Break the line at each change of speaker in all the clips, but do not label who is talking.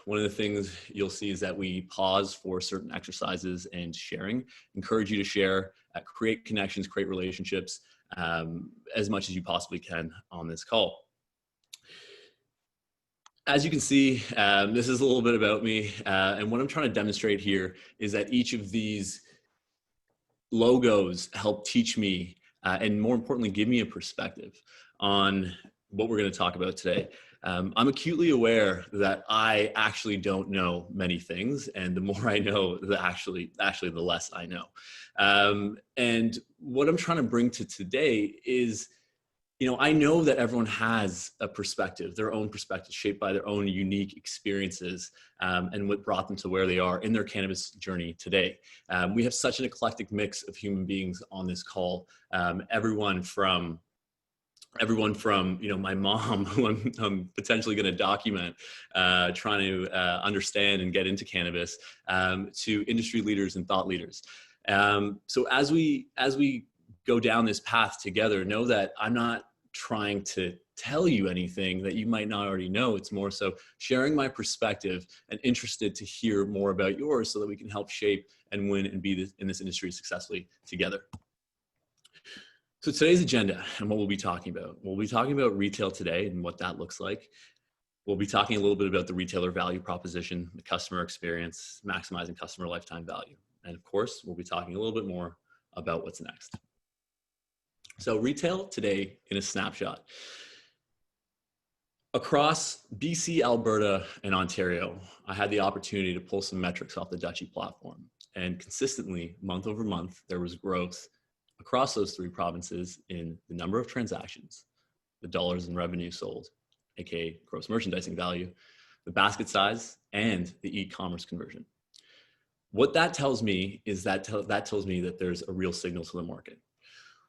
One of the things you'll see is that we pause for certain exercises and sharing. Encourage you to share, create connections, create relationships as much as you possibly can on this call. As you can see, this is a little bit about me, and what I'm trying to demonstrate here is that each of these logos help teach me, and more importantly, give me a perspective on what we're going to talk about today. I'm acutely aware that I actually don't know many things, and the more I know, the less I know. And what I'm trying to bring to today is, I know that everyone has a perspective, their own perspective, shaped by their own unique experiences, and what brought them to where they are in their cannabis journey today. We have such an eclectic mix of human beings on this call. Everyone from my mom, who I'm potentially going to document, trying to understand and get into cannabis, to industry leaders and thought leaders. So as we go down this path together, know that I'm not trying to tell you anything that you might not already know. It's more so sharing my perspective and interested to hear more about yours so that we can help shape and win and be in this industry successfully together. So today's agenda and what we'll be talking about. We'll be talking about retail today and what that looks like. We'll be talking a little bit about the retailer value proposition, the customer experience, maximizing customer lifetime value. And of course, we'll be talking a little bit more about what's next. So retail today in a snapshot. Across BC, Alberta, and Ontario, I had the opportunity to pull some metrics off the dutchie platform. And consistently, month over month, there was growth across those three provinces in the number of transactions, the dollars in revenue sold, aka gross merchandising value, the basket size, and the e-commerce conversion. What that tells me is that tells me that there's a real signal to the market.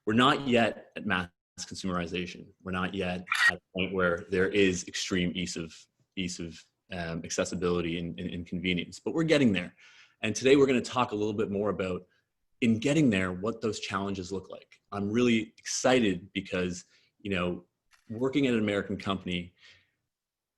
We're not yet at mass consumerization. We're not yet at a point where there is extreme ease of accessibility and convenience, but we're getting there. And today we're going to talk a little bit more about, in getting there, what those challenges look like. I'm really excited because, working at an American company,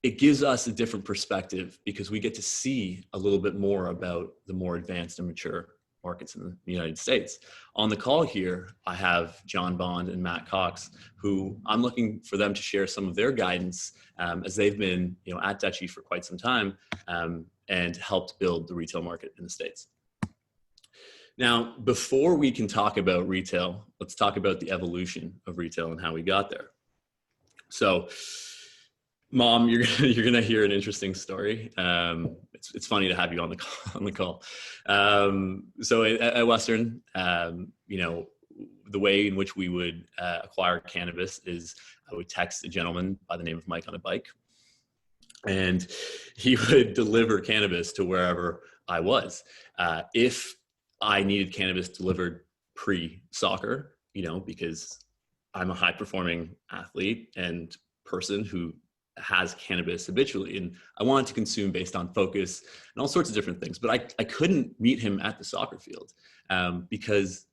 it gives us a different perspective because we get to see a little bit more about the more advanced and mature markets in the United States. On the call here, I have John Bond and Matt Cox, who I'm looking for them to share some of their guidance as they've been, at dutchie for quite some time and helped build the retail market in the States. Now, before we can talk about retail, let's talk about the evolution of retail and how we got there. So, Mom, you're gonna hear an interesting story. It's funny to have you on the call. So at Western, the way in which we would acquire cannabis is I would text a gentleman by the name of Mike on a bike, and he would deliver cannabis to wherever I was. If I needed cannabis delivered pre-soccer, because I'm a high-performing athlete and person who has cannabis habitually, and I wanted to consume based on focus and all sorts of different things, but I couldn't meet him at the soccer field because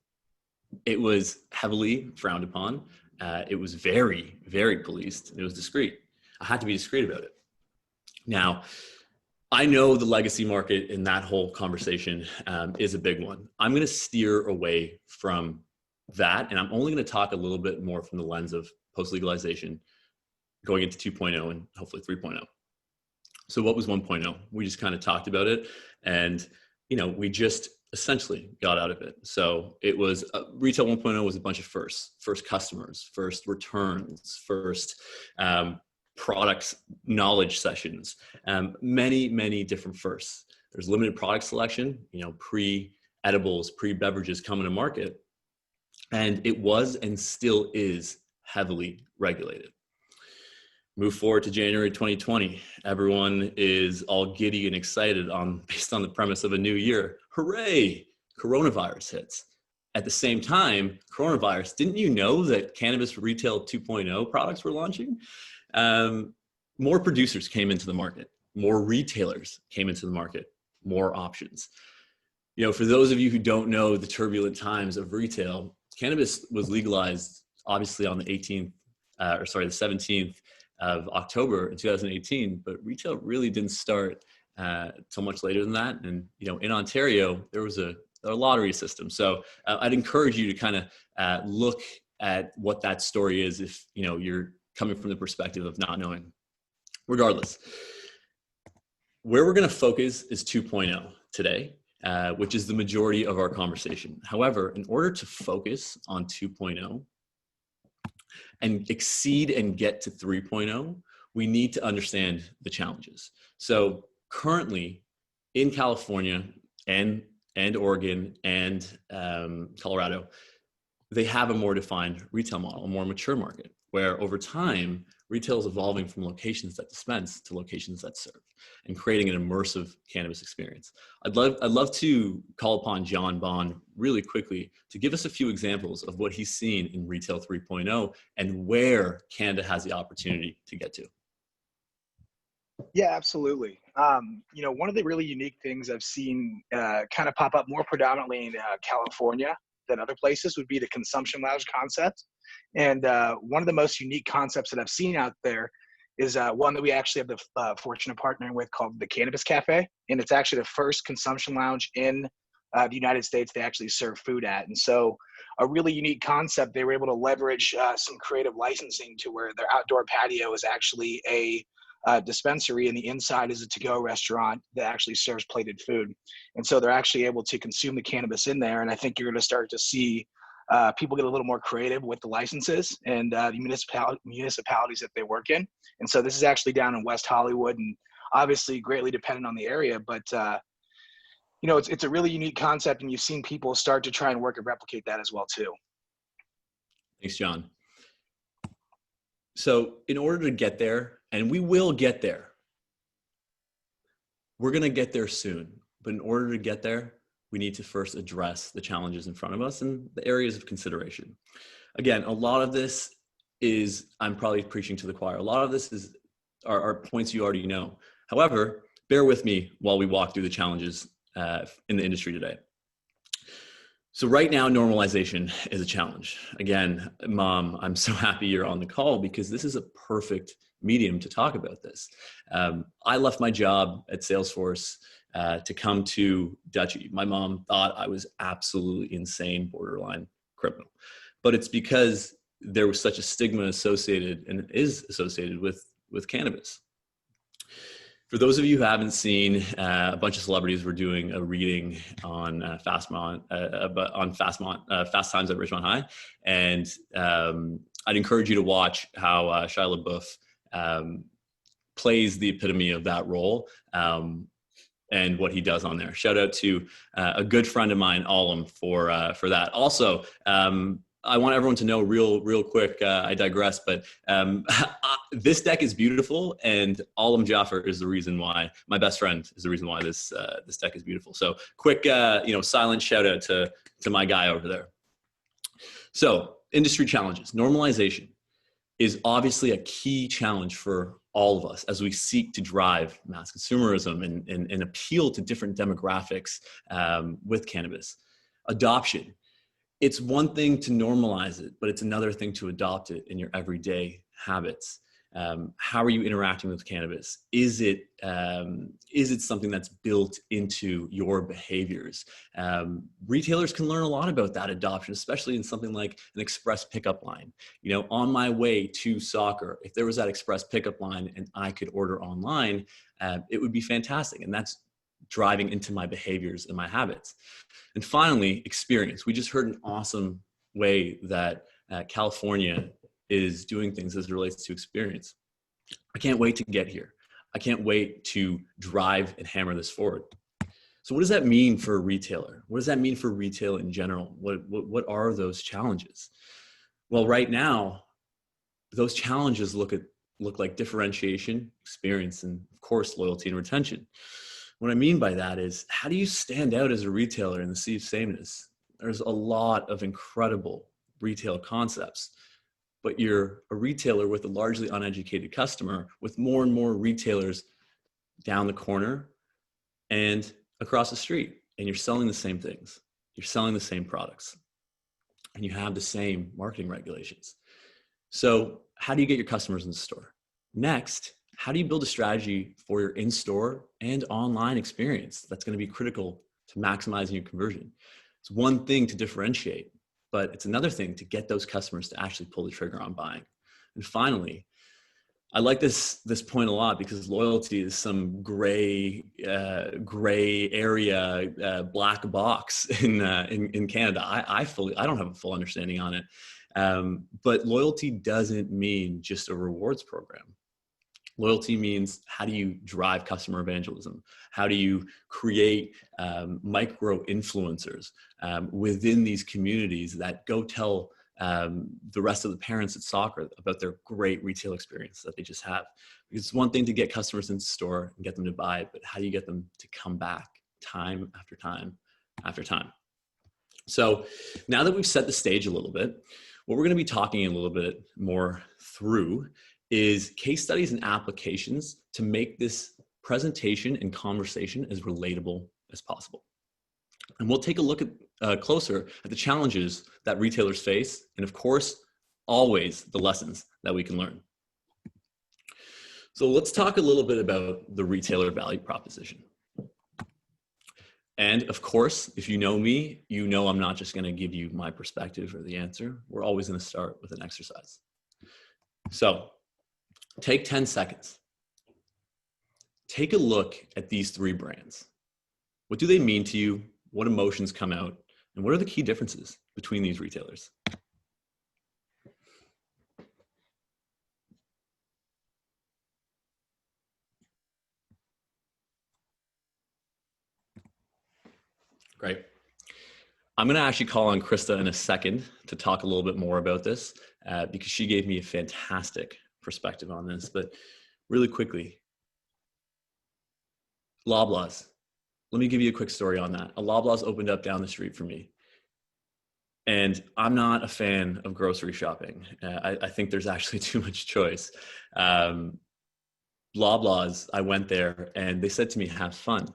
it was heavily frowned upon. It was very, very policed, and it was discreet. I had to be discreet about it. Now, I know the legacy market in that whole conversation is a big one. I'm going to steer away from that, and I'm only going to talk a little bit more from the lens of post-legalization, going into 2.0 and hopefully 3.0. So what was 1.0? We just kind of talked about it, and we just essentially got out of it. So it was retail 1.0 was a bunch of first customers, first returns, first products knowledge sessions, many different firsts. There's limited product selection, pre-edibles, pre-beverages coming to market, and it was and still is heavily regulated. Move forward to January 2020. Everyone is all giddy and excited based on the premise of a new year. Hooray! Coronavirus hits. At the same time, coronavirus, didn't you know that cannabis retail 2.0 products were launching? More producers came into the market. More retailers came into the market. More options. For those of you who don't know the turbulent times of retail, cannabis was legalized obviously on the 17th of October in 2018, but retail really didn't start till much later than that. And, in Ontario, there was a lottery system. So I'd encourage you to kind of look at what that story is if, you're coming from the perspective of not knowing. Regardless, where we're going to focus is 2.0 today, which is the majority of our conversation. However, in order to focus on 2.0 and exceed and get to 3.0, we need to understand the challenges. So currently in California and Oregon and Colorado, they have a more defined retail model, a more mature market, where over time, retail is evolving from locations that dispense to locations that serve and creating an immersive cannabis experience. I'd love to call upon John Bond really quickly to give us a few examples of what he's seen in Retail 3.0 and where Canada has the opportunity to get to.
Yeah, absolutely. One of the really unique things I've seen kind of pop up more predominantly in California than other places would be the consumption lounge concept. And one of the most unique concepts that I've seen out there is one that we actually have the fortune of partnering with called the Cannabis Cafe. And it's actually the first consumption lounge in the United States they actually serve food at. And so a really unique concept, they were able to leverage some creative licensing to where their outdoor patio is actually a dispensary, and the inside is a to-go restaurant that actually serves plated food. And so they're actually able to consume the cannabis in there. And I think you're going to start to see people get a little more creative with the licenses and the municipalities that they work in. And so this is actually down in West Hollywood, and obviously greatly dependent on the area, but it's a really unique concept, and you've seen people start to try and work and replicate that as well too.
Thanks, John. So in order to get there, and we will get there, we're going to get there soon. But in order to get there, we need to first address the challenges in front of us and the areas of consideration. Again, a lot of this is, I'm probably preaching to the choir. A lot of this are points you already know. However, bear with me while we walk through the challenges in the industry today. So right now, normalization is a challenge. Again, Mom, I'm so happy you're on the call because this is a perfect medium to talk about this. I left my job at Salesforce to come to dutchie. My mom thought I was absolutely insane, borderline criminal. But it's because there was such a stigma associated, and it is associated with cannabis. For those of you who haven't seen, a bunch of celebrities were doing a reading on Fast Times at Richmond High, and I'd encourage you to watch how Shia LaBeouf plays the epitome of that role and what he does on there. Shout out to a good friend of mine, Alam, for that. Also, I want everyone to know real quick, I digress, but this deck is beautiful, and Alam Jaffer is the reason why, my best friend is the reason why this deck is beautiful. So quick, silent shout out to my guy over there. So industry challenges. Normalization is obviously a key challenge for all of us as we seek to drive mass consumerism and appeal to different demographics with cannabis. Adoption. It's one thing to normalize it, but it's another thing to adopt it in your everyday habits. How are you interacting with cannabis? Is it something that's built into your behaviors? Retailers can learn a lot about that adoption, especially in something like an express pickup line. On my way to soccer, if there was that express pickup line and I could order online, it would be fantastic. And that's driving into my behaviors and my habits. And finally, experience. We just heard an awesome way that California is doing things as it relates to experience. I can't wait to get here. I can't wait to drive and hammer this forward. So what does that mean for a retailer? What does that mean for retail in general? What are those challenges? Well, right now, those challenges look like differentiation, experience, and of course, loyalty and retention. What I mean by that is, how do you stand out as a retailer in the sea of sameness? There's a lot of incredible retail concepts, but you're a retailer with a largely uneducated customer, with more and more retailers down the corner and across the street, and you're selling the same things. You're selling the same products, and you have the same marketing regulations. So how do you get your customers in the store? Next, how do you build a strategy for your in-store and online experience that's going to be critical to maximizing your conversion? It's one thing to differentiate, but it's another thing to get those customers to actually pull the trigger on buying. And finally, I like this point a lot because loyalty is some gray area, black box in Canada. I don't have a full understanding on it, but loyalty doesn't mean just a rewards program. Loyalty means, how do you drive customer evangelism? How do you create micro influencers within these communities that go tell the rest of the parents at soccer about their great retail experience that they just have? Because it's one thing to get customers into the store and get them to buy it, but how do you get them to come back time after time after time? So now that we've set the stage a little bit, what we're going to be talking a little bit more through is case studies and applications to make this presentation and conversation as relatable as possible. And we'll take a look at closer at the challenges that retailers face, and of course, always the lessons that we can learn. So let's talk a little bit about the retailer value proposition. And of course, if you know me, you know I'm not just going to give you my perspective or the answer. We're always going to start with an exercise. So take 10 seconds. Take a look at these three brands. What do they mean to you? What emotions come out? And what are the key differences between these retailers? Great. I'm going to actually call on Krista in a second to talk a little bit more about this because she gave me a fantastic perspective on this. But really quickly, Loblaws. Let me give you a quick story on that. A Loblaws opened up down the street for me. And I'm not a fan of grocery shopping. I think there's actually too much choice. Loblaws, I went there and they said to me, have fun.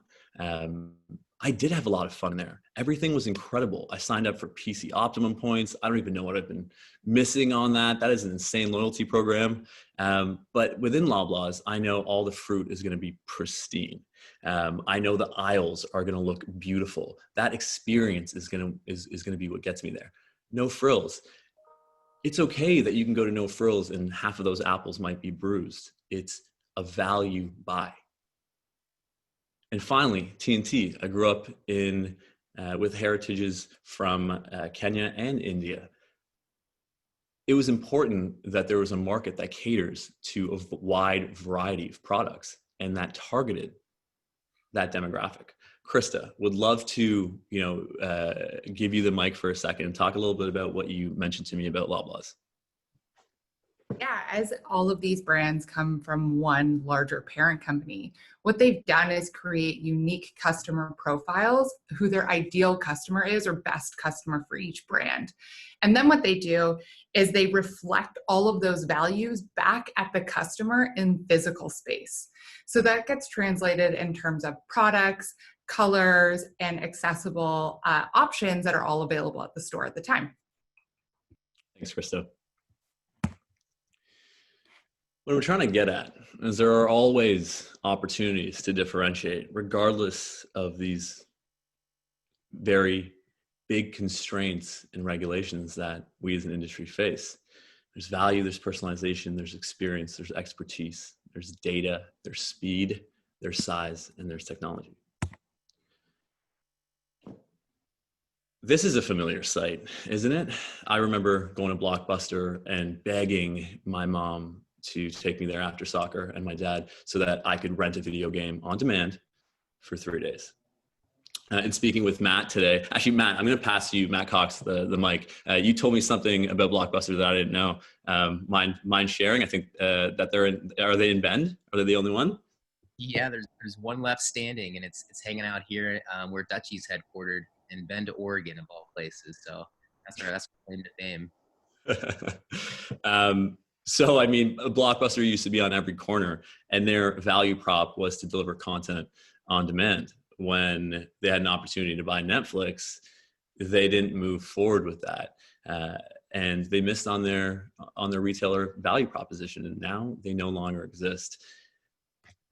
I did have a lot of fun there. Everything was incredible. I signed up for PC Optimum points. I don't even know what I've been missing on that. That is an insane loyalty program. But within Loblaws, I know all the fruit is going to be pristine. I know the aisles are going to look beautiful. That experience is going to be what gets me there. No frills. It's okay that you can go to No Frills and half of those apples might be bruised. It's a value buy. And finally, TNT. I grew up with heritages from Kenya and India. It was important that there was a market that caters to a wide variety of products and that targeted that demographic. Krista, would love to give you the mic for a second and talk a little bit about what you mentioned to me about Loblaws.
Yeah, as all of these brands come from one larger parent company, what they've done is create unique customer profiles, who their ideal customer is or best customer for each brand. And then what they do is they reflect all of those values back at the customer in physical space. So that gets translated in terms of products, colors, and accessible options that are all available at the store at the time.
Thanks, Krista. What we're trying to get at is there are always opportunities to differentiate, regardless of these very big constraints and regulations that we as an industry face. There's value, there's personalization, there's experience, there's expertise, there's data, there's speed, there's size, and there's technology. This is a familiar sight, isn't it? I remember going to Blockbuster and begging my mom to take me there after soccer and my dad so that I could rent a video game on demand for 3 days. And speaking with Matt today, actually, Matt, I'm going to pass you, Matt Cox, the mic. You told me something about Blockbuster that I didn't know. Mind sharing? I think that are they in Bend? Are they the only one?
Yeah, there's one left standing, and it's hanging out here where Dutchie's headquartered in Bend, Oregon, of all places. So that's our claim to fame.
So, I mean, Blockbuster used to be on every corner, and their value prop was to deliver content on demand. When they had an opportunity to buy Netflix, they didn't move forward with that. and they missed on their retailer value proposition, and now they no longer exist.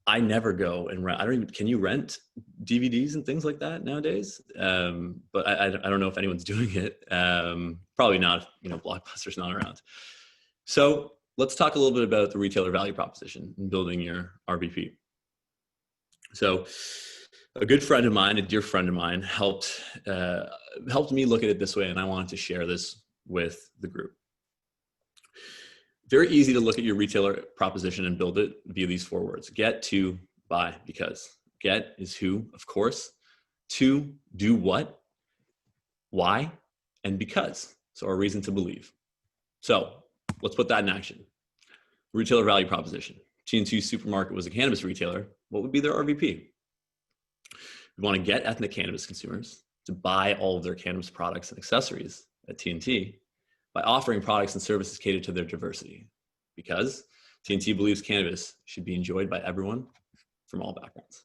I never go and rent. I don't even, can you rent DVDs and things like that nowadays? But I don't know if anyone's doing it. Probably not, Blockbuster's not around. So let's talk a little bit about the retailer value proposition and building your RVP. So a good friend of mine, a dear friend of mine, helped me look at it this way, and I wanted to share this with the group. Very easy to look at your retailer proposition and build it via these 4 words: get, to, buy, because. Get is who, of course. To, do what, why, and because. So our reason to believe. So let's put that in action. Retailer value proposition. T&T Supermarket was a cannabis retailer. What would be their RVP? We want to get ethnic cannabis consumers to buy all of their cannabis products and accessories at T&T by offering products and services catered to their diversity, because T&T believes cannabis should be enjoyed by everyone from all backgrounds.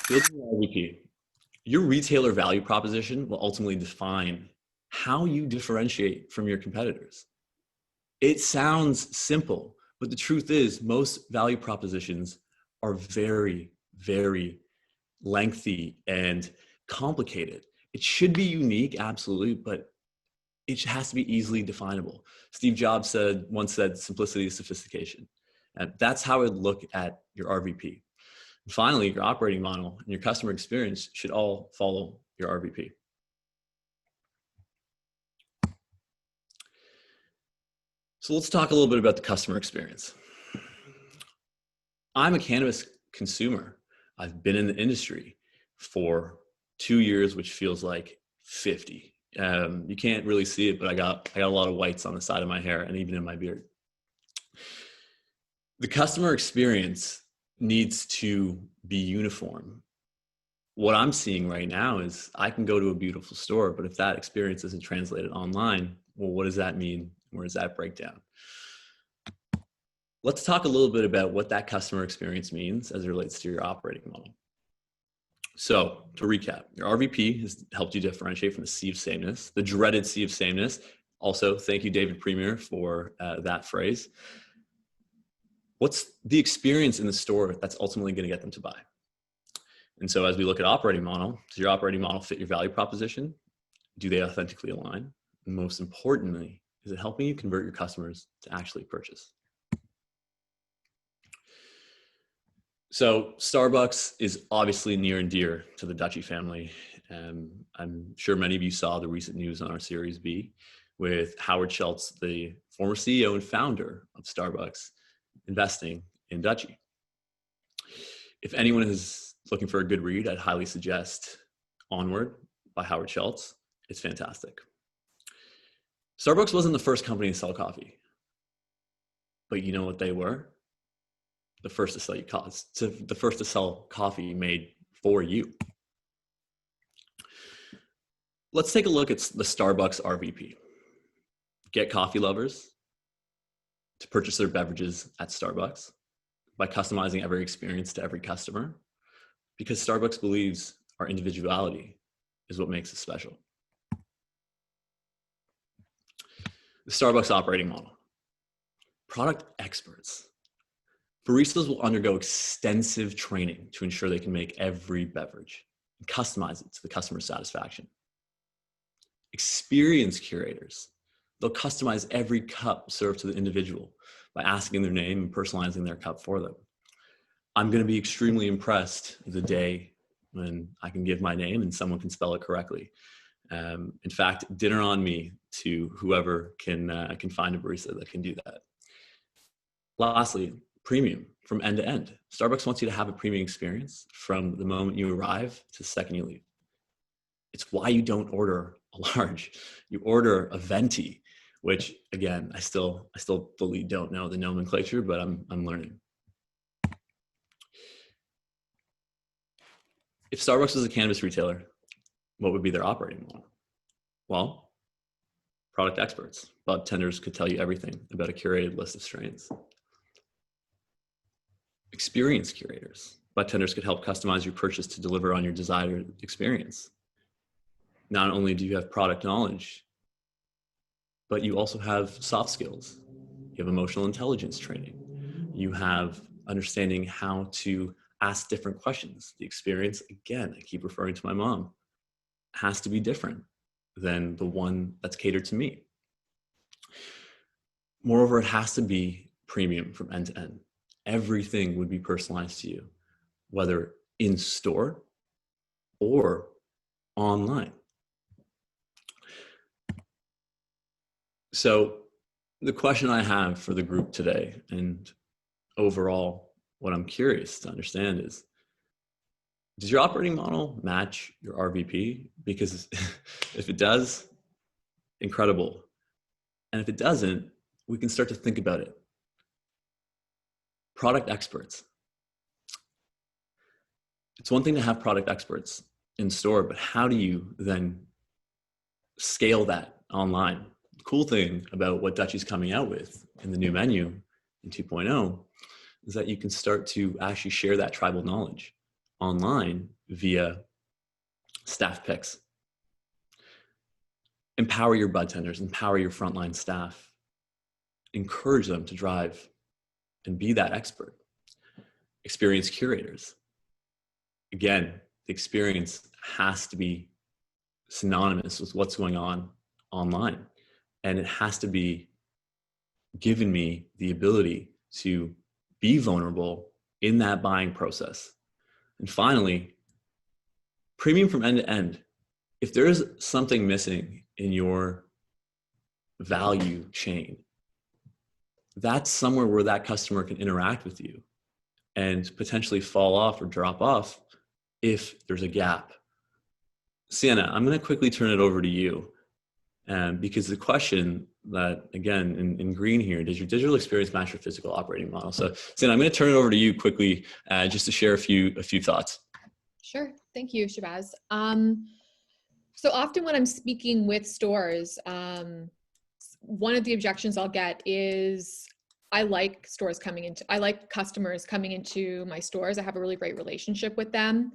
Building your RVP. Your retailer value proposition will ultimately define how you differentiate from your competitors. It sounds simple, but the truth is most value propositions are very, very lengthy and complicated. It should be unique, absolutely, but it has to be easily definable. Steve Jobs once said, simplicity is sophistication. And that's how I would look at your RVP. And finally, your operating model and your customer experience should all follow your RVP. So let's talk a little bit about the customer experience. I'm a cannabis consumer. I've been in the industry for 2 years, which feels like 50. You can't really see it, but I got a lot of whites on the side of my hair and even in my beard. The customer experience needs to be uniform. What I'm seeing right now is I can go to a beautiful store, but if that experience isn't translated online, well, what does that mean? Where does that break down? Let's talk a little bit about what that customer experience means as it relates to your operating model. So to recap, your RVP has helped you differentiate from the sea of sameness, the dreaded sea of sameness. Also, thank you, David Premier, for that phrase. What's the experience in the store that's ultimately going to get them to buy? And so as we look at operating model, does your operating model fit your value proposition? Do they authentically align? And most importantly, is it helping you convert your customers to actually purchase? So Starbucks is obviously near and dear to the Dutchie family. I'm sure many of you saw the recent news on our Series B with Howard Schultz, the former CEO and founder of Starbucks, investing in Dutchie. If anyone is looking for a good read, I'd highly suggest Onward by Howard Schultz. It's fantastic. Starbucks wasn't the first company to sell coffee, but you know what they were? The first to sell you the first to sell coffee made for you. Let's take a look at the Starbucks RVP. Get coffee lovers to purchase their beverages at Starbucks by customizing every experience to every customer, because Starbucks believes our individuality is what makes us special. The Starbucks operating model. Product experts. Baristas will undergo extensive training to ensure they can make every beverage and customize it to the customer's satisfaction. Experience curators. They'll customize every cup served to the individual by asking their name and personalizing their cup for them. I'm going to be extremely impressed the day when I can give my name and someone can spell it correctly. In fact, dinner on me to whoever can find a barista that can do that. Lastly, premium from end to end. Starbucks wants you to have a premium experience from the moment you arrive to the second you leave. It's why you don't order a large. You order a venti, which again, I still fully don't know the nomenclature, but I'm learning. If Starbucks was a cannabis retailer, what would be their operating model? Well, product experts. Bartenders could tell you everything about a curated list of strains. Experience curators. Bartenders could help customize your purchase to deliver on your desired experience. not only do you have product knowledge, but you also have soft skills. You have emotional intelligence training. You have understanding how to ask different questions. The experience, again, I keep referring to my mom, has to be different than the one that's catered to me. Moreover, it has to be premium from end to end. Everything would be personalized to you, whether in store or online. So the question I have for the group today, and overall what I'm curious to understand is, does your operating model match your RVP? Because if it does, incredible. And if it doesn't, we can start to think about it. Product experts. It's one thing to have product experts in store, but how do you then scale that online? The cool thing about what Dutchie's coming out with in the new menu in 2.0 is that you can start to actually share that tribal knowledge online via staff picks. Empower your budtenders, empower your frontline staff, encourage them to drive and be that expert. Experience curators. Again, the experience has to be synonymous with what's going on online. And it has to be giving me the ability to be vulnerable in that buying process. And finally, premium from end to end. If there is something missing in your value chain, that's somewhere where that customer can interact with you and potentially fall off or drop off if there's a gap. Sienna, I'm going to quickly turn it over to you. Because the question that, again, in green here, does your digital experience match your physical operating model? So Sienna, I'm going to turn it over to you quickly just to share a few thoughts.
Sure. Thank you, Shahbaaz. So often when I'm speaking with stores, one of the objections I'll get is I like customers coming into my stores. I have a really great relationship with them.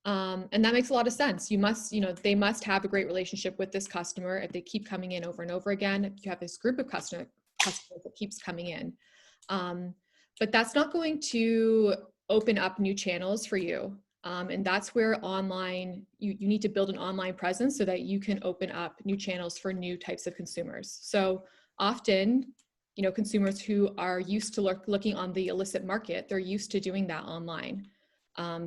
And that makes a lot of sense. They must have a great relationship with this customer if they keep coming in over and over again. If you have this group of customers that keeps coming in. But that's not going to open up new channels for you. And that's where you need to build an online presence so that you can open up new channels for new types of consumers. So often, consumers who are used to looking on the illicit market, they're used to doing that online.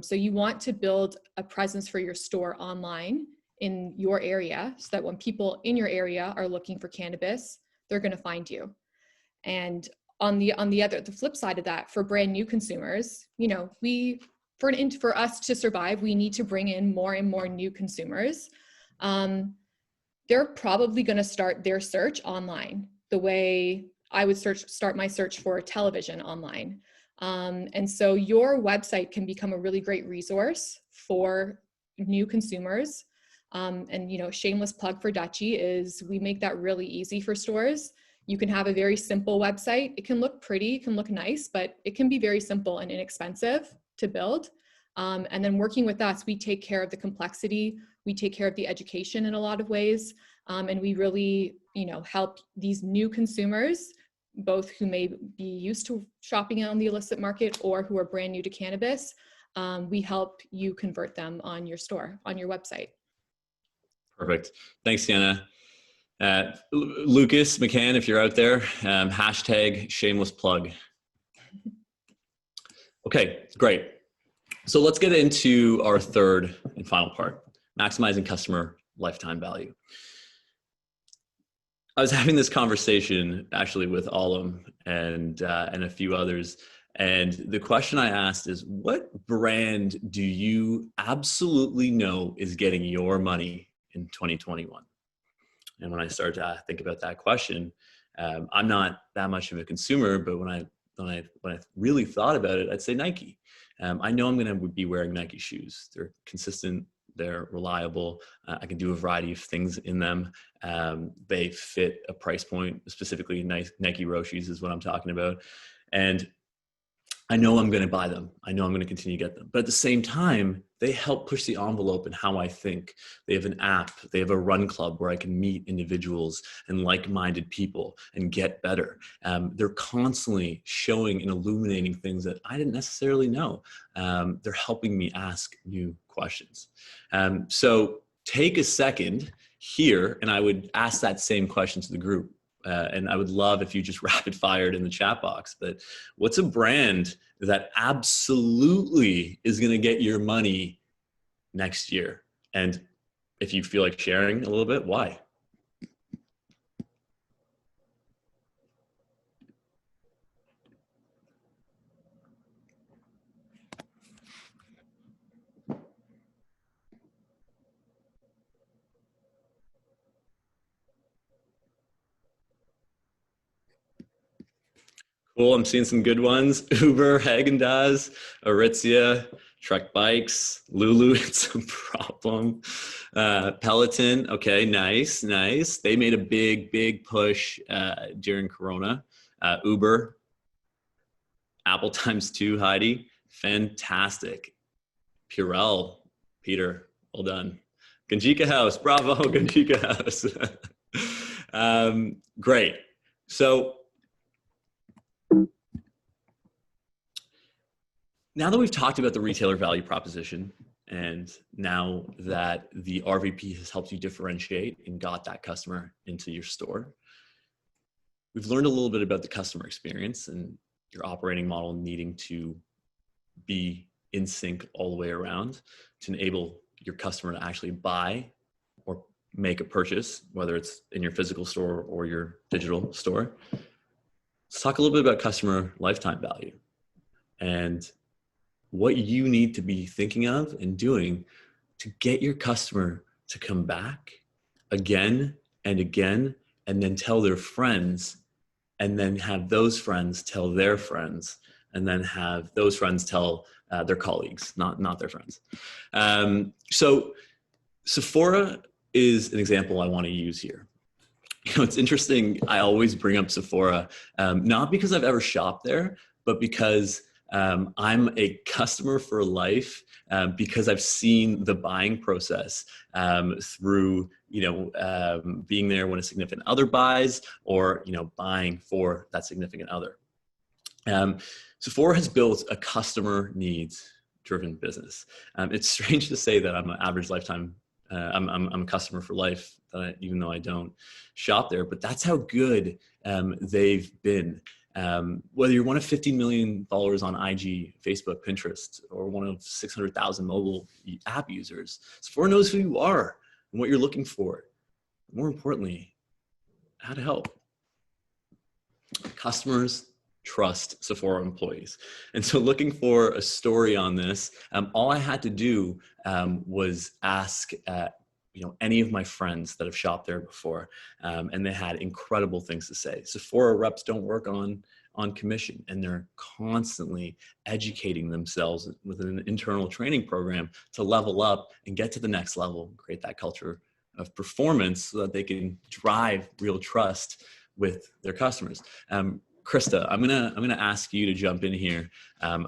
So you want to build a presence for your store online in your area so that when people in your area are looking for cannabis, they're going to find you. And on the flip side of that, for brand new consumers, for us to survive, we need to bring in more and more new consumers. They're probably going to start their search online the way I would start my search for television online. And so your website can become a really great resource for new consumers. And shameless plug for Dutchie is we make that really easy for stores. You can have a very simple website. It can look pretty, it can look nice, but it can be very simple and inexpensive to build. And then working with us, we take care of the complexity. We take care of the education in a lot of ways. And we really, help these new consumers, both who may be used to shopping on the illicit market or who are brand new to cannabis. We help you convert them on your store, on your website.
Perfect. Thanks, Sienna. Lucas McCann, if you're out there, hashtag shameless plug. Okay, great. So let's get into our third and final part, maximizing customer lifetime value. I was having this conversation actually with Alam and a few others. And the question I asked is, what brand do you absolutely know is getting your money in 2021? And when I started to think about that question, I'm not that much of a consumer, but when I really thought about it, I'd say Nike. I know I'm going to be wearing Nike shoes. They're consistent, they're reliable. I can do a variety of things in them. They fit a price point, specifically Nike Roshis is what I'm talking about. And I know I'm going to buy them. I know I'm going to continue to get them. But at the same time, They help push the envelope in how I think. They have an app, they have a run club where I can meet individuals and like-minded people and get better. They're constantly showing and illuminating things that I didn't necessarily know. They're helping me ask new questions. So take a second here, and I would ask that same question to the group. And I would love if you just rapid fired in the chat box, but what's a brand that absolutely is going to get your money next year? And if you feel like sharing a little bit, why? Cool, I'm seeing some good ones. Uber, Haagen-Dazs, Aritzia, Trek Bikes, Lulu, it's a problem. Peloton, okay, nice, nice. They made a big push during Corona. Uber, Apple ×2, Heidi, fantastic. Purell, Peter, well done. Ganjika House, bravo, Ganjika House. Great, so now that we've talked about the retailer value proposition, and now that the RVP has helped you differentiate and got that customer into your store, we've learned a little bit about the customer experience and your operating model needing to be in sync all the way around to enable your customer to actually buy or make a purchase, whether it's in your physical store or your digital store. Let's talk a little bit about customer lifetime value and what you need to be thinking of and doing to get your customer to come back again and again, and then tell their friends, and then have those friends tell their friends, and then have those friends tell their colleagues, not their friends. So Sephora is an example I want to use here. You know, it's interesting, I always bring up Sephora, not because I've ever shopped there, but because I'm a customer for life, because I've seen the buying process through, being there when a significant other buys, or, buying for that significant other. Sephora has built a customer needs driven business. It's strange to say that I'm an average lifetime, I'm a customer for life, even though I don't shop there, but that's how good they've been. Whether you're one of 15 million followers on IG, Facebook, Pinterest, or one of 600,000 mobile app users, Sephora knows who you are and what you're looking for. More importantly, how to help. Customers trust Sephora employees. And so looking for a story on this, all I had to do was ask any of my friends that have shopped there before, and they had incredible things to say. Sephora reps don't work on commission, and they're constantly educating themselves with an internal training program to level up and get to the next level, create that culture of performance so that they can drive real trust with their customers. Krista, I'm gonna ask you to jump in here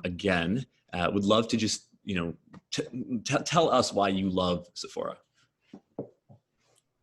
again. Would love to just tell us why you love Sephora.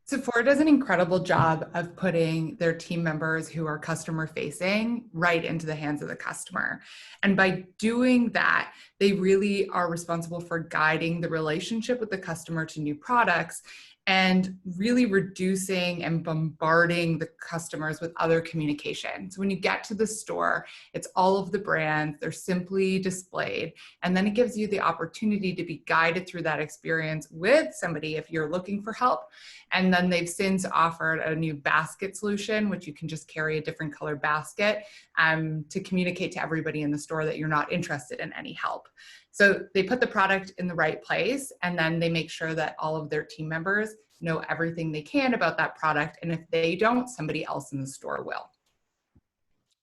Sephora does an incredible job of putting their team members who are customer facing right into the hands of the customer. And by doing that, they really are responsible for guiding the relationship with the customer to new products and really reducing and bombarding the customers with other communication. So when you get to the store, it's all of the brands, they're simply displayed, and then it gives you the opportunity to be guided through that experience with somebody if you're looking for help. And then they've since offered a new basket solution, which you can just carry a different color basket to communicate to everybody in the store that you're not interested in any help. So they put the product in the right place, and then they make sure that all of their team members know everything they can about that product. And if they don't, somebody else in the store will.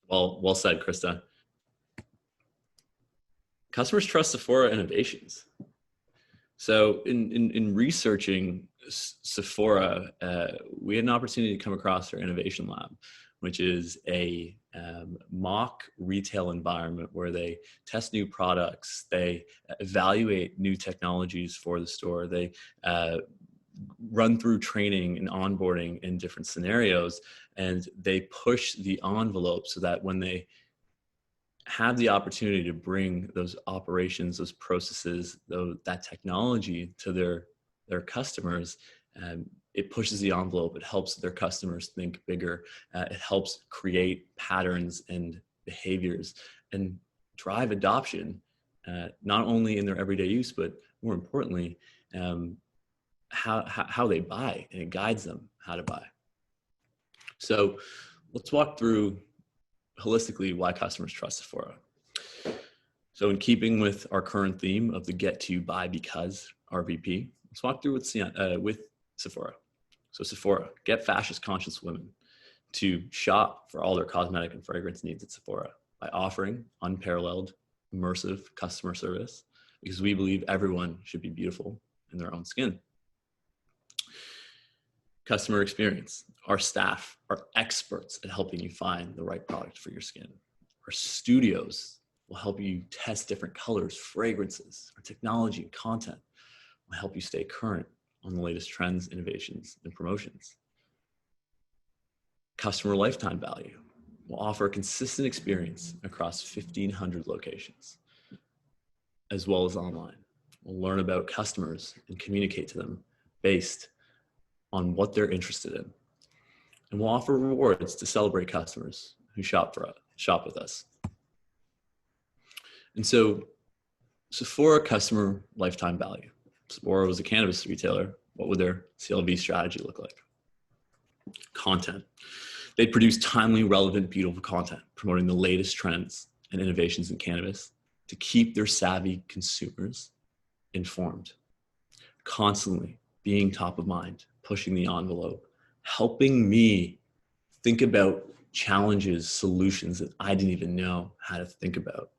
Well said, Krista. Customers trust Sephora innovations. So in researching Sephora, we had an opportunity to come across our innovation lab, which is a mock retail environment where they test new products, they evaluate new technologies for the store, they run through training and onboarding in different scenarios, and they push the envelope so that when they have the opportunity to bring those operations, those processes, that technology to their customers, it pushes the envelope. It helps their customers think bigger. It helps create patterns and behaviors and drive adoption, not only in their everyday use, but more importantly, how they buy, and it guides them how to buy. So let's walk through holistically why customers trust Sephora. So in keeping with our current theme of the get to buy because RVP, let's walk through with Sephora. So Sephora, get fashion conscious women to shop for all their cosmetic and fragrance needs at Sephora by offering unparalleled, immersive customer service, because we believe everyone should be beautiful in their own skin. Customer experience. Our staff are experts at helping you find the right product for your skin. Our studios will help you test different colors, fragrances. Our technology and content will help you stay current on the latest trends, innovations, and promotions. Customer lifetime value will offer a consistent experience across 1,500 locations, as well as online. We'll learn about customers and communicate to them based on what they're interested in. And we'll offer rewards to celebrate customers who shop with us. And so Sephora customer lifetime value. Sephora was a cannabis retailer. What would their CLV strategy look like? Content. They produce timely, relevant, beautiful content, promoting the latest trends and innovations in cannabis to keep their savvy consumers informed. Constantly being top of mind, pushing the envelope, helping me think about challenges, solutions that I didn't even know how to think about.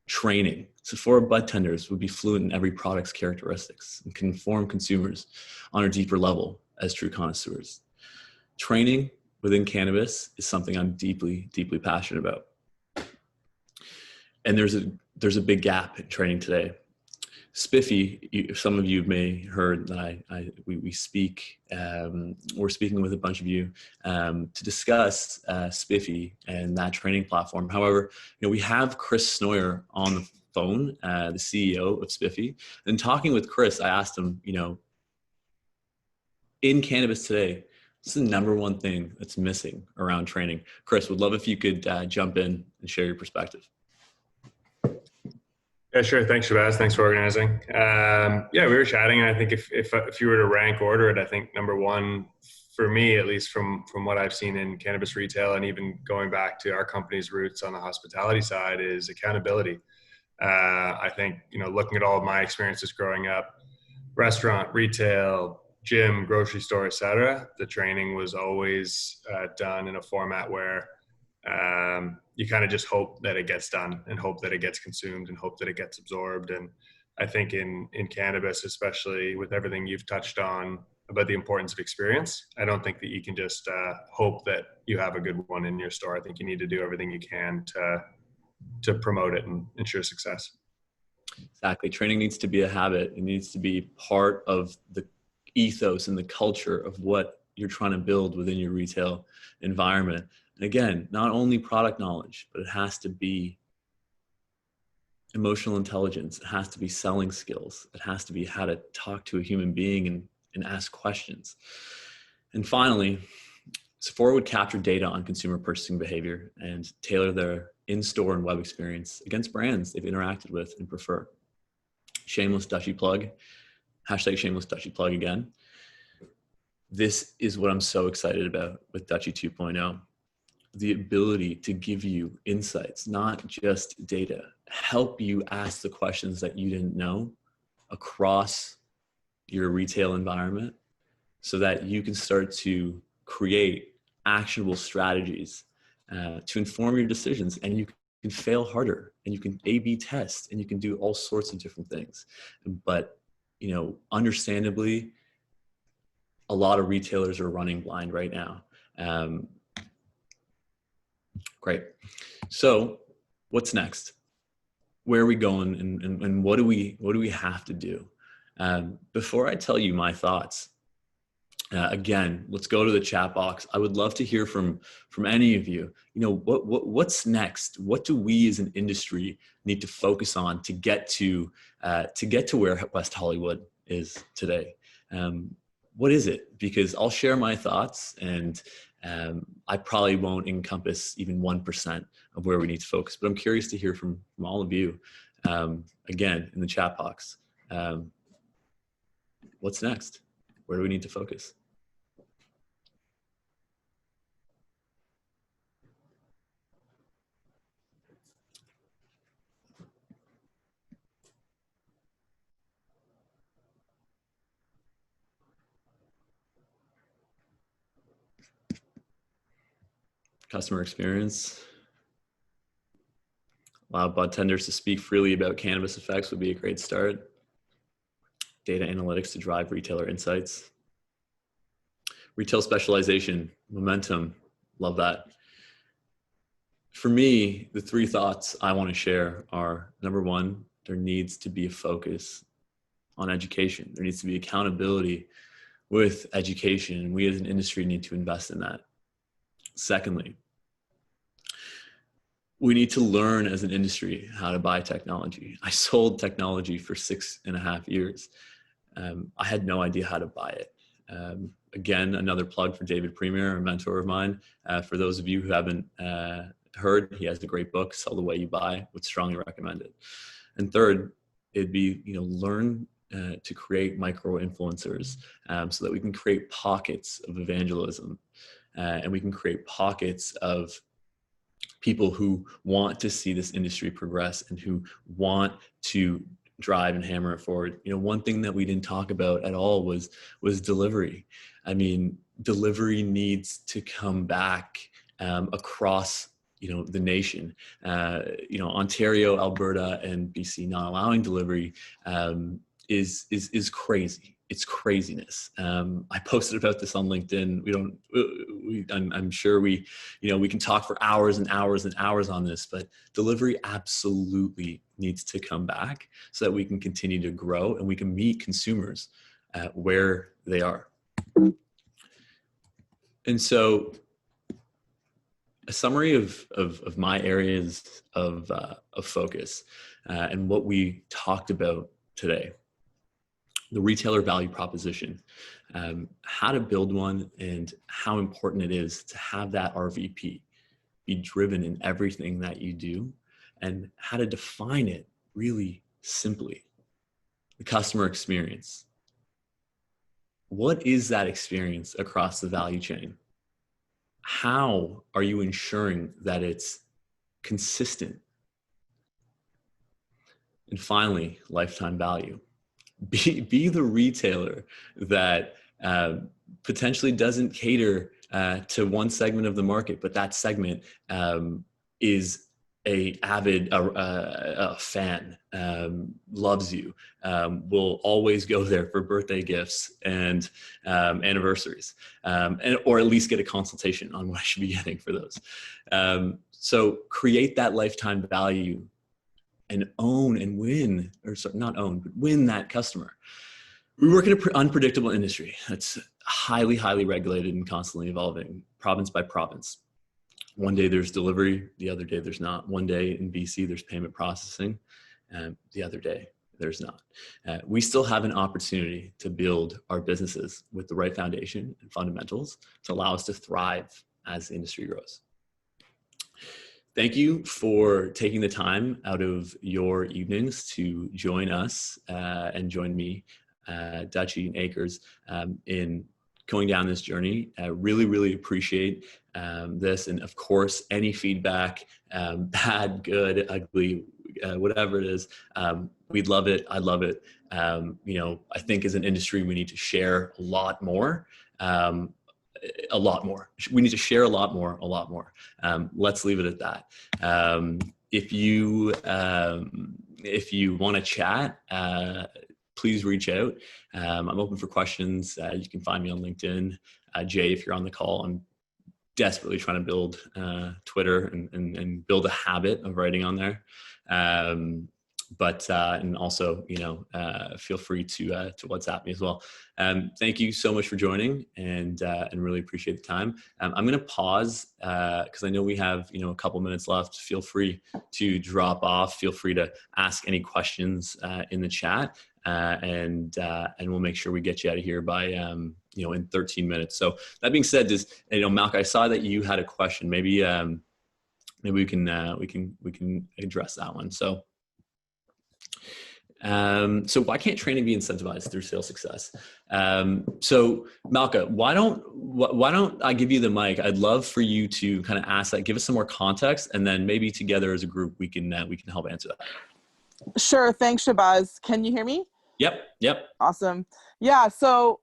Training. Sephora budtenders would be fluent in every product's characteristics and can inform consumers on a deeper level as true connoisseurs. Training within cannabis is something I'm deeply, deeply passionate about. And there's a big gap in training today. Spiffy, some of you may have heard that we speak, we're speaking with a bunch of you to discuss Spiffy and that training platform. However, we have Chris Snoyer on the phone, the CEO of Spiffy. And talking with Chris, I asked him, in cannabis today, what's the number one thing that's missing around training? Chris, would love if you could jump in and share your perspective.
Yeah, sure. Thanks, Shahbaaz. Thanks for organizing. We were chatting, and I think if you were to rank order it, I think number one, for me, at least from what I've seen in cannabis retail, and even going back to our company's roots on the hospitality side, is accountability. I think, looking at all of my experiences growing up, restaurant, retail, gym, grocery store, etc., the training was always done in a format where you kind of just hope that it gets done and hope that it gets consumed and hope that it gets absorbed. And I think in cannabis, especially with everything you've touched on about the importance of experience, I don't think that you can just hope that you have a good one in your store. I think you need to do everything you can to promote it and ensure success.
Exactly. Training needs to be a habit. It needs to be part of the ethos and the culture of what you're trying to build within your retail environment. And again, not only product knowledge, but it has to be emotional intelligence. It has to be selling skills. It has to be how to talk to a human being and ask questions. And finally, Sephora would capture data on consumer purchasing behavior and tailor their in-store and web experience against brands they've interacted with and prefer. Shameless dutchie plug, hashtag shameless dutchie plug again. This is what I'm so excited about with Dutchie 2.0. The ability to give you insights, not just data, help you ask the questions that you didn't know across your retail environment so that you can start to create actionable strategies to inform your decisions, and you can fail harder and you can A/B test and you can do all sorts of different things. But, understandably, a lot of retailers are running blind right now. Great. So what's next? Where are we going, and what do we have to do? Before I tell you my thoughts, again, let's go to the chat box. I would love to hear from any of you. You know, what's next? What do we as an industry need to focus on to get to where West Hollywood is today? What is it? Because I'll share my thoughts, and I probably won't encompass even 1% of where we need to focus. But I'm curious to hear from all of you. Again, in the chat box, what's next? Where do we need to focus? Customer experience. Allow budtenders to speak freely about cannabis effects would be a great start. Data analytics to drive retailer insights. Retail specialization, momentum, love that. For me, the three thoughts I want to share are, number one, there needs to be a focus on education. There needs to be accountability with education, and we as an industry need to invest in that. Secondly, we need to learn as an industry how to buy technology. I sold technology for 6.5 years. I had no idea how to buy it. Again, another plug for David Premier, a mentor of mine. For those of you who haven't heard, he has a great book, Sell the Way You Buy. Would strongly recommend it. And third, it'd be, learn to create micro influencers so that we can create pockets of evangelism, and we can create pockets of people who want to see this industry progress and who want to drive and hammer it forward. One thing that we didn't talk about at all was delivery. I mean, delivery needs to come back across the nation. Ontario, Alberta, and BC not allowing delivery is crazy. It's craziness. I posted about this on LinkedIn. I'm sure we can talk for hours and hours and hours on this, but delivery absolutely needs to come back so that we can continue to grow and we can meet consumers where they are. And so a summary of my areas of focus and what we talked about today. The retailer value proposition, how to build one, and how important it is to have that RVP be driven in everything that you do, and how to define it really simply. The customer experience. What is that experience across the value chain? How are you ensuring that it's consistent? And finally, lifetime value. Be the retailer that potentially doesn't cater to one segment of the market, but that segment is a avid fan, loves you, will always go there for birthday gifts and anniversaries, or at least get a consultation on what I should be getting for those. So create that lifetime value and own and win, or sorry, not own, but win that customer. We work in an unpredictable industry that's highly, highly regulated and constantly evolving, province by province. One day there's delivery, the other day there's not. One day in BC there's payment processing, and the other day there's not. We still have an opportunity to build our businesses with the right foundation and fundamentals to allow us to thrive as the industry grows. Thank you for taking the time out of your evenings to join us and join me, Dutchie and ACCRES, in going down this journey. I really, really appreciate this. And of course, any feedback, bad, good, ugly, whatever it is, we'd love it. I love it. I think as an industry, we need to share a lot more. We need to share a lot more. Let's leave it at that. If you want to chat, please reach out. I'm open for questions. You can find me on LinkedIn. Jay, if you're on the call, I'm desperately trying to build Twitter and build a habit of writing on there. And also, feel free to WhatsApp me as well. Thank you so much for joining, and really appreciate the time. I'm going to pause because I know we have a couple minutes left. Feel free to drop off. Feel free to ask any questions in the chat, and we'll make sure we get you out of here by in 13 minutes. So that being said, Malk, I saw that you had a question. Maybe we can address that one. So why can't training be incentivized through sales success? So Malka, why don't I give you the mic? I'd love for you to kind of ask that, give us some more context, and then maybe together as a group we can help answer that.
Sure. Thanks, Shahbaaz. Can you hear me?
Yep.
Awesome. Yeah. So,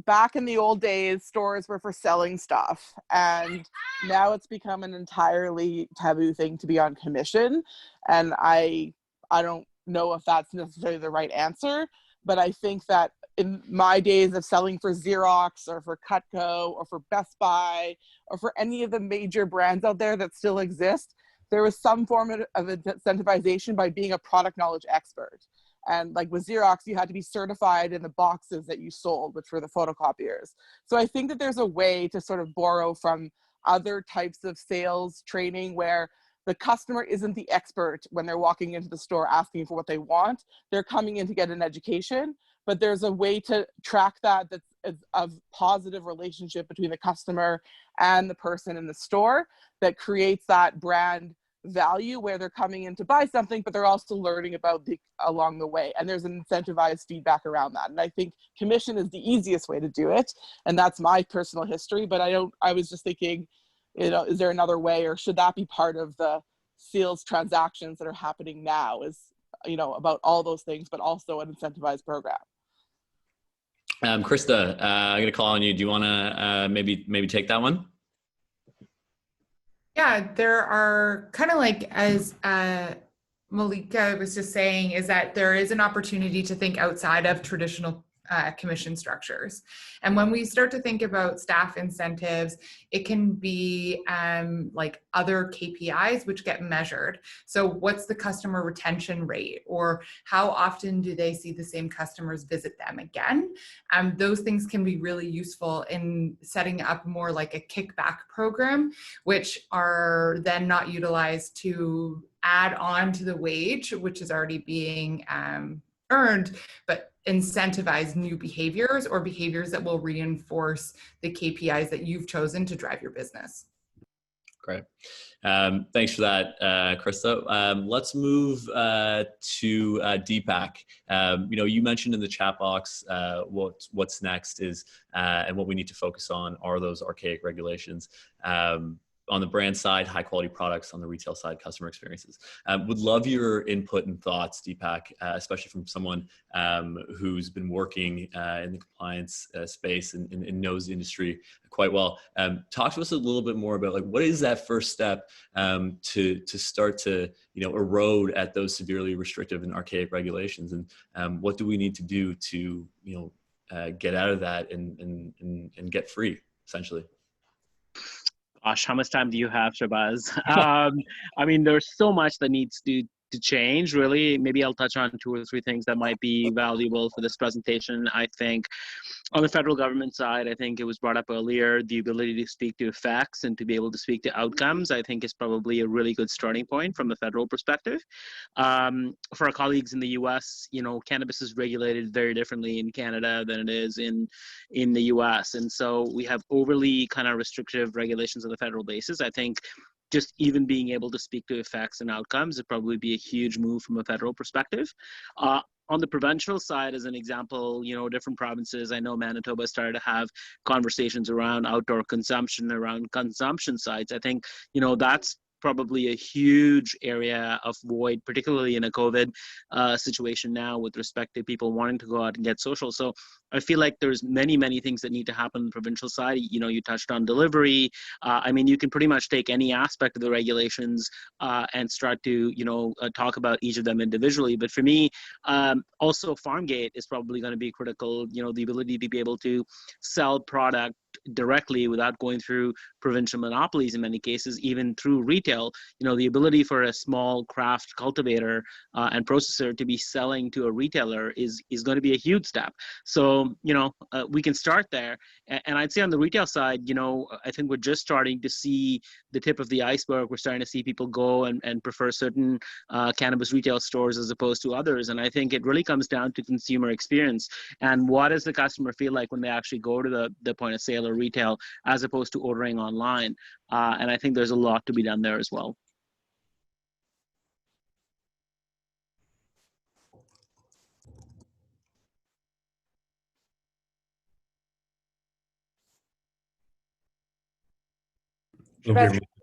back in the old days, stores were for selling stuff, and now it's become an entirely taboo thing to be on commission. And I don't know if that's necessarily the right answer, but I think that in my days of selling for Xerox or for Cutco or for Best Buy or for any of the major brands out there that still exist, there was some form of incentivization by being a product knowledge expert. And like with Xerox, you had to be certified in the boxes that you sold, which were the photocopiers. So I think that there's a way to sort of borrow from other types of sales training where the customer isn't the expert when they're walking into the store asking for what they want. They're coming in to get an education, but there's a way to track that's a positive relationship between the customer and the person in the store that creates that brand value where they're coming in to buy something, but they're also learning about along the way. And there's an incentivized feedback around that. And I think commission is the easiest way to do it. And that's my personal history, but I was just thinking, is there another way, or should that be part of the sales transactions that are happening now, is, about all those things, but also an incentivized program?
Krista, I'm going to call on you. Do you want to maybe take that one?
Yeah, there are kind of like, as Malika was just saying, is that there is an opportunity to think outside of traditional commission structures. And when we start to think about staff incentives, it can be like other KPIs which get measured. So what's the customer retention rate, or how often do they see the same customers visit them again? Those things can be really useful in setting up more like a kickback program, which are then not utilized to add on to the wage, which is already being earned, but incentivize new behaviors or behaviors that will reinforce the KPIs that you've chosen to drive your business.
Great. Thanks for that, Krista. Let's move to Deepak. You mentioned in the chat box what's next is, and what we need to focus on are those archaic regulations. On the brand side, high quality products; on the retail side, customer experiences. Would love your input and thoughts, Deepak, especially from someone who's been working in the compliance space and knows the industry quite well. Talk to us a little bit more about what is that first step to start to erode at those severely restrictive and archaic regulations, and what do we need to do to get out of that and get free, essentially.
Gosh, how much time do you have, Shahbaaz? There's so much that needs to change, really. Maybe I'll touch on 2 or 3 things that might be valuable for this presentation. I think on the federal government side, I think it was brought up earlier, the ability to speak to effects and to be able to speak to outcomes, I think is probably a really good starting point from a federal perspective. For our colleagues in the US, cannabis is regulated very differently in Canada than it is in the US. And so we have overly kind of restrictive regulations on the federal basis. I think just even being able to speak to effects and outcomes would probably be a huge move from a federal perspective. On the provincial side, as an example, different provinces, I know Manitoba started to have conversations around outdoor consumption, around consumption sites. I think, that's probably a huge area of void, particularly in a COVID situation now with respect to people wanting to go out and get social. So I feel like there's many, many things that need to happen on the provincial side. You touched on delivery. You can pretty much take any aspect of the regulations and start to, talk about each of them individually. But for me, also Farmgate is probably going to be critical, the ability to be able to sell product directly without going through provincial monopolies in many cases, even through retail. The ability for a small craft cultivator and processor to be selling to a retailer is going to be a huge step. So, we can start there. And I'd say on the retail side, I think we're just starting to see the tip of the iceberg. We're starting to see people go and prefer certain cannabis retail stores as opposed to others. And I think it really comes down to consumer experience and what does the customer feel like when they actually go to the point of sale or retail as opposed to ordering online. And I think there's a lot to be done there as well.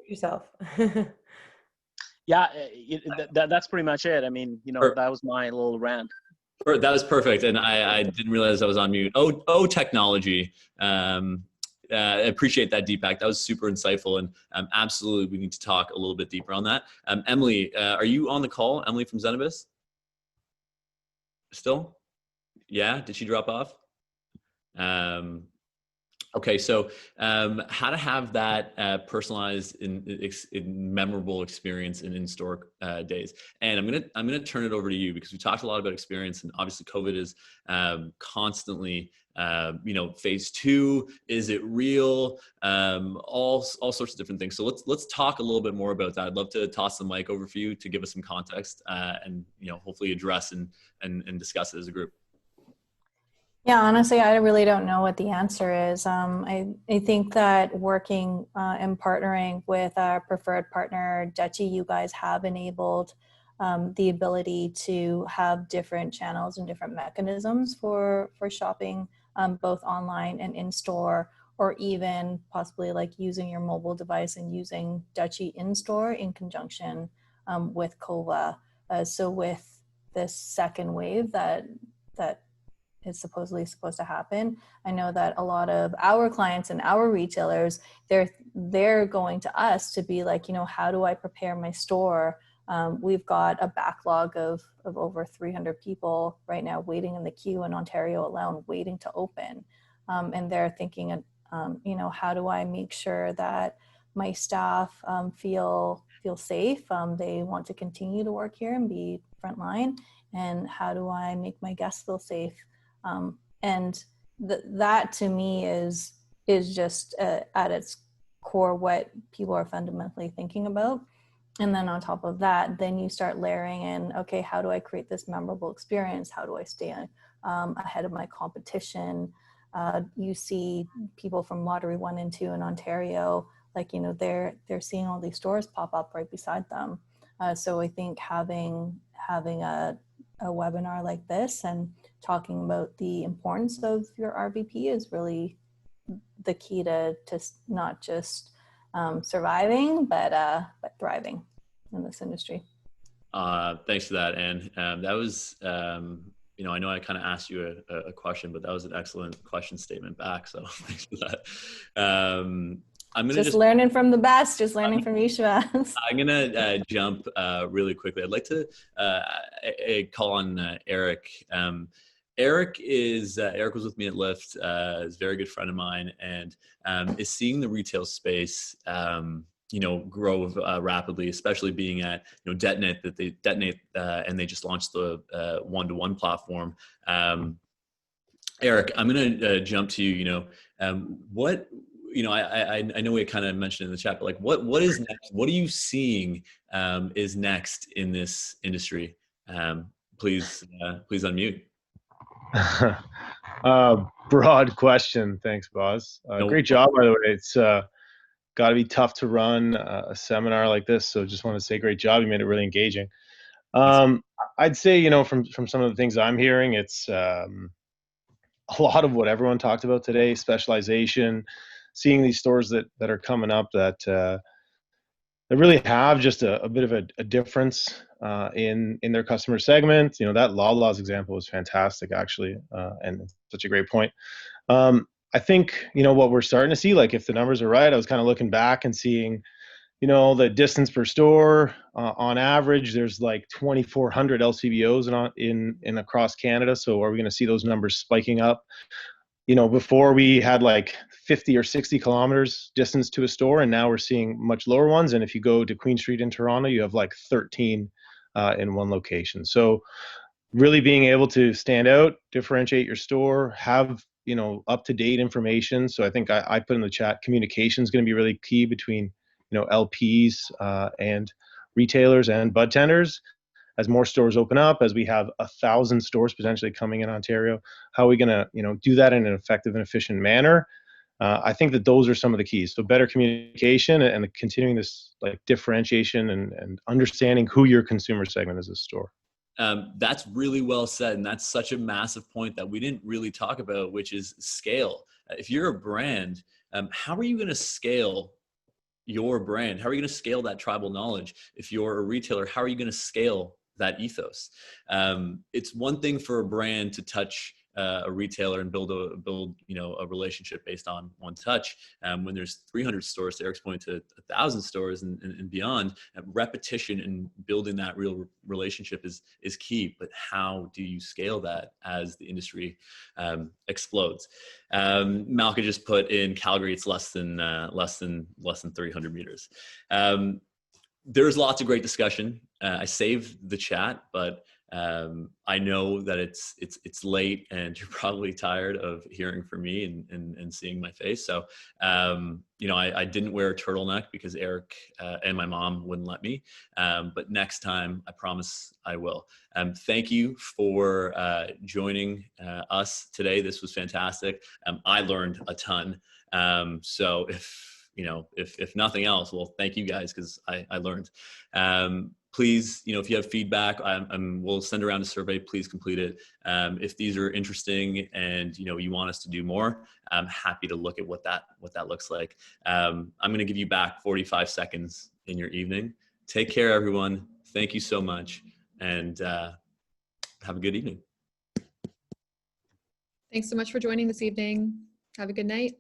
Yourself.
Yeah, that's pretty much it. I mean, that was my little rant.
That was perfect, and I didn't realize I was on mute. Oh, technology. I appreciate that, Deepak. That was super insightful, and absolutely, we need to talk a little bit deeper on that. Emily, are you on the call? Emily from Zenabis? Still? Yeah. Did she drop off? Okay, so how to have that personalized in memorable experience in in-store days. And I'm gonna turn it over to you because we talked a lot about experience, and obviously COVID is constantly phase 2. Is it real? All sorts of different things. So let's talk a little bit more about that. I'd love to toss the mic over for you to give us some context and hopefully address and discuss it as a group.
Yeah, honestly, I really don't know what the answer is. I think that working and partnering with our preferred partner, dutchie, you guys have enabled the ability to have different channels and different mechanisms for shopping, both online and in store, or even possibly like using your mobile device and using dutchie in store in conjunction with Kova. So with this second wave that is supposedly supposed to happen, I know that a lot of our clients and our retailers, they're going to us to be like, how do I prepare my store? We've got a backlog of over 300 people right now waiting in the queue in Ontario alone, waiting to open. And they're thinking, how do I make sure that my staff feel safe? They want to continue to work here and be frontline. And how do I make my guests feel safe? And that to me is just at its core what people are fundamentally thinking about. And then on top of that, then you start layering in, okay, how do I create this memorable experience? How do I stay ahead of my competition? You see people from Lottery 1 and 2 in Ontario, they're seeing all these stores pop up right beside them. So I think having a webinar like this and talking about the importance of your RVP is really the key to not just surviving, but thriving in this industry.
Thanks for that. And that was, I know I kind of asked you a question, but that was an excellent question statement back. So thanks for that. I'm gonna
just learning from the best, just learning from you, Shahbaaz.
I'm gonna jump really quickly. I'd like to call on Eric. Eric was with me at Lyft. Is a very good friend of mine, and is seeing the retail space, grow rapidly, especially being at Detonate and they just launched the one-to-one platform. Eric, I'm gonna jump to you. What I know we kind of mentioned in the chat, but what is next? What are you seeing is next in this industry? Please unmute.
Broad question. Thanks, Boz. Great job, by the way. It's got to be tough to run a seminar like this. So just want to say great job. You made it really engaging. I'd say, from some of the things I'm hearing, it's a lot of what everyone talked about today, specialization, seeing these stores that are coming up that really have just a bit of a difference in their customer segment. That Lala's example was fantastic, actually, and such a great point. I think, what we're starting to see, if the numbers are right, I was kind of looking back and seeing, the distance per store on average, there's 2,400 LCBOs in across Canada. So are we going to see those numbers spiking up? before we had like 50 or 60 kilometers distance to a store, and now we're seeing much lower ones. And if you go to Queen Street in Toronto, you have like 13 in one location. So really being able to stand out, differentiate your store, have up-to-date information. So I think I put in the chat, communication is going to be really key between LPs and retailers and bud tenders. As more stores open up, as we have 1,000 stores potentially coming in Ontario, how are we going to do that in an effective and efficient manner? I think that those are some of the keys. So better communication and continuing this like differentiation and understanding who your consumer segment is as a store.
That's really well said. And that's such a massive point that we didn't really talk about, which is scale. If you're a brand, how are you going to scale your brand? How are you going to scale that tribal knowledge? If you're a retailer, how are you going to scale that ethos? It's one thing for a brand to touch a retailer and build a relationship based on one touch. When there's 300 stores, Eric's pointing to 1,000 stores and beyond, repetition and building that real relationship is key. But how do you scale that as the industry explodes? Malka just put in Calgary, it's less than 300 meters. There's lots of great discussion. I saved the chat, but I know that it's late and you're probably tired of hearing from me and seeing my face. So, I didn't wear a turtleneck because Eric and my mom wouldn't let me. But next time, I promise I will. Thank you for joining us today. This was fantastic. I learned a ton. So if nothing else, well, thank you guys, because I learned. Please, if you have feedback, we'll send around a survey. Please complete it. If these are interesting and you want us to do more, I'm happy to look at what that looks like. I'm going to give you back 45 seconds in your evening. Take care, everyone. Thank you so much, and have a good evening.
Thanks so much for joining this evening. Have a good night.